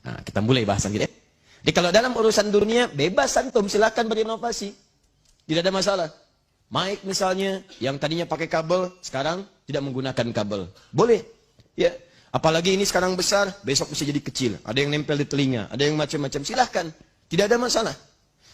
Nah, kita mulai bahasan kita. Jadi kalau dalam urusan dunia, bebas antum, silakan berinovasi. Tidak ada masalah. Mic misalnya, yang tadinya pakai kabel, sekarang tidak menggunakan kabel. Boleh. Ya. Apalagi ini sekarang besar, besok bisa jadi kecil. Ada yang nempel di telinga, ada yang macam-macam. Silahkan. Tidak ada masalah.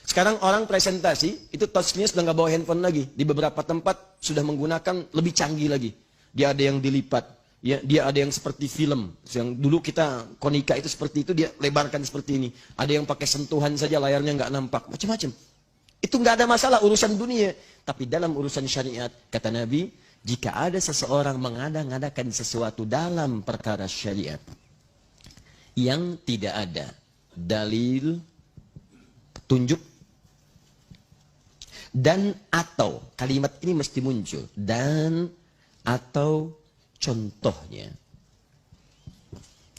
Sekarang orang presentasi, itu touchnya sudah nggak bawa handphone lagi. Di beberapa tempat sudah menggunakan lebih canggih lagi. Dia ada yang dilipat. Ya, dia ada yang seperti film. Yang dulu kita konika itu seperti itu, dia lebarkan seperti ini. Ada yang pakai sentuhan saja, layarnya nggak nampak. Macam-macam. Itu nggak ada masalah urusan dunia. Tapi dalam urusan syariat, kata Nabi, jika ada seseorang mengada-ngadakan sesuatu dalam perkara syariat yang tidak ada dalil, petunjuk, dan atau, kalimat ini mesti muncul, dan atau contohnya.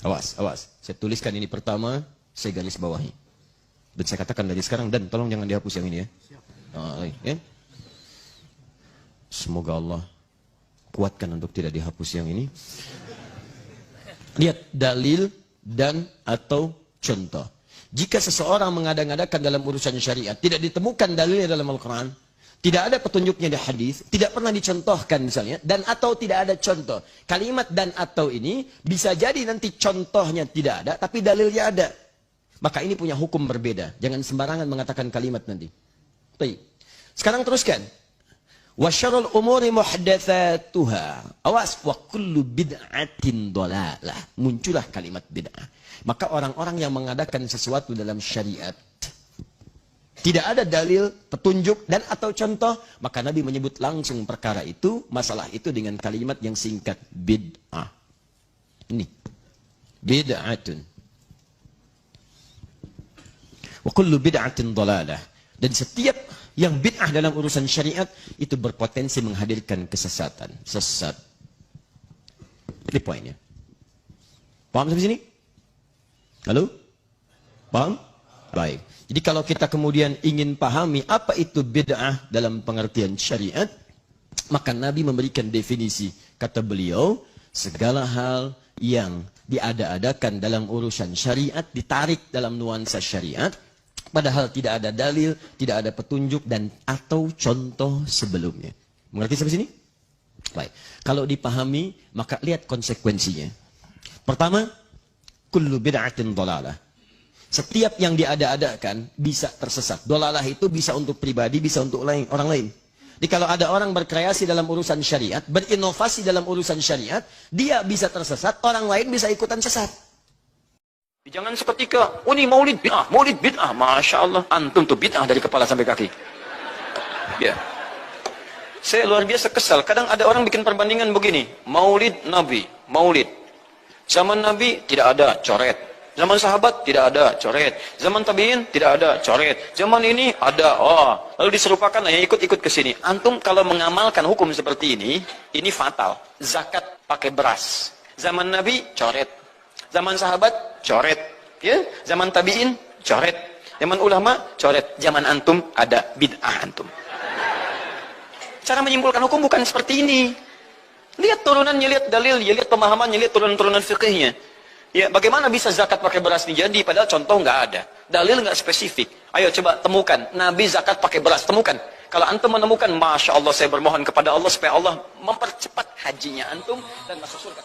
Awas, awas. Saya tuliskan ini pertama, saya garis bawahi. Dan saya katakan dari sekarang, dan tolong jangan dihapus yang ini ya. Ya. Semoga Allah kuatkan untuk tidak dihapus yang ini. Lihat, dalil dan atau contoh. Jika seseorang mengada-ngadakan dalam urusan syariat, tidak ditemukan dalilnya dalam Al-Quran, tidak ada petunjuknya di hadis, tidak pernah dicontohkan misalnya, dan atau tidak ada contoh. Kalimat dan atau ini bisa jadi nanti contohnya tidak ada, tapi dalilnya ada. Maka ini punya hukum berbeda. Jangan sembarangan mengatakan kalimat nanti. Baik. Sekarang teruskan. Wa syarrul umuri muhdatsatuha. Awas, wa kullu bid'atin dhalalah. Muncullah kalimat bid'ah. Maka orang-orang yang mengadakan sesuatu dalam syariat, tidak ada dalil, petunjuk, dan atau contoh, maka Nabi menyebut langsung perkara itu, masalah itu dengan kalimat yang singkat, bid'ah. Ini, bid'atun. Wa kullu bid'atin dhalalah. Dan setiap yang bid'ah dalam urusan syariat, itu berpotensi menghadirkan kesesatan. Sesat. Ini poinnya. Paham sampai sini? Halo? Paham? Baik. Jadi kalau kita kemudian ingin pahami apa itu bid'ah dalam pengertian syariat, maka Nabi memberikan definisi. Kata beliau, segala hal yang diada-adakan dalam urusan syariat, ditarik dalam nuansa syariat, padahal tidak ada dalil, tidak ada petunjuk, dan atau contoh sebelumnya. Mengerti sampai sini? Baik. Kalau dipahami, maka lihat konsekuensinya. Pertama, kullu bid'atin dhalalah. Setiap yang diada-adakan bisa tersesat. Dhalalah itu bisa untuk pribadi, bisa untuk orang lain. Jadi kalau ada orang berkreasi dalam urusan syariat, berinovasi dalam urusan syariat, dia bisa tersesat, orang lain bisa ikutan sesat. Jangan seketika, oh ini maulid bid'ah, Masya Allah, antum tuh bid'ah dari kepala sampai kaki. Ya. Saya luar biasa kesal, kadang ada orang bikin perbandingan begini, maulid Nabi, maulid. Zaman Nabi tidak ada coret, zaman sahabat tidak ada coret, zaman tabi'in tidak ada coret, zaman ini ada, lalu diserupakan, ya ikut-ikut ke sini. Antum kalau mengamalkan hukum seperti ini fatal. Zakat pakai beras, zaman Nabi coret, zaman sahabat coret, ya, zaman tabi'in coret, zaman ulama coret, zaman antum ada bid'ah antum. Cara menyimpulkan hukum bukan seperti ini. Lihat turunannya, lihat dalilnya, lihat pemahamannya, lihat turunan-turunan fikihnya. Ya, bagaimana bisa zakat pakai beras ini jadi, padahal contoh nggak ada. Dalil nggak spesifik. Ayo coba temukan, Nabi zakat pakai beras, temukan. Kalau antum menemukan, Masya Allah, saya bermohon kepada Allah supaya Allah mempercepat hajinya antum dan masuk surga.